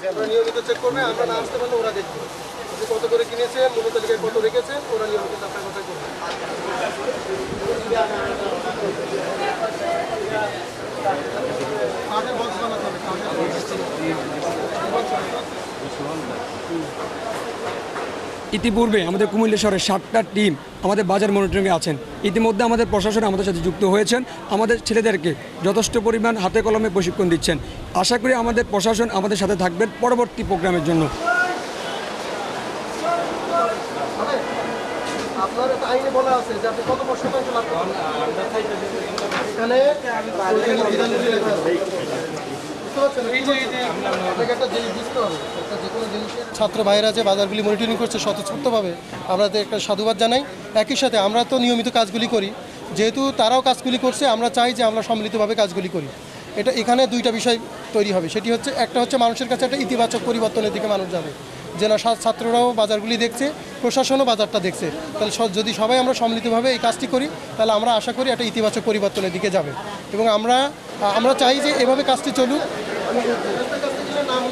ওরা নিয়মিত চেক করবে, আমরা না আসতে পারলে ওরা দেখবে যে কত করে কিনেছে, মূল্য তালিকায় কত রেখেছে, ওরা নিয়মিত আপনার কথা করবে। কাঠের বক্স বানাতে হবে, ইতিপূর্বে আমাদের কুমিল্লা শহরের 7টা টিম আমাদের বাজার মনিটরিংয়ে আছেন। ইতিমধ্যে আমাদের প্রশাসন আমাদের সাথে যুক্ত হয়েছেন, আমাদের ছেলেদেরকে যথেষ্ট পরিমাণ হাতে কলমে প্রশিক্ষণ দিচ্ছেন। আশা করি আমাদের প্রশাসন আমাদের সাথে থাকবেন পরবর্তী প্রোগ্রামের জন্য। আপনার একটা আইনে বলা আছে যে আপনি কত শতাংশ লাভ করবেন। এখানে লেখা আছে। ছাত্র ভাইরা যে বাজারগুলি মনিটরিং করছে স্বতঃস্ফূর্তভাবে আমাদের একটা সাধুবাদ জানাই। একই সাথে আমরা তো নিয়মিত কাজগুলি করি, যেহেতু তারাও কাজগুলি করছে, আমরা চাই যে আমরা সম্মিলিতভাবে কাজগুলি করি। এখানে দুইটা বিষয় তৈরি হবে, সেটি হচ্ছে একটা হচ্ছে মানুষের কাছে একটা ইতিবাচক পরিবর্তনের দিকে মানুষ যাবে, যে না ছাত্ররাও বাজারগুলি দেখছে, প্রশাসনও বাজারটা দেখছে, তাহলে যদি সবাই আমরা সম্মিলিতভাবে এই কাজটি করি তাহলে আমরা আশা করি একটা ইতিবাচক পরিবর্তনের দিকে যাবে। এবং আমরা চাই যে এভাবে কাজটি চলুক। নাম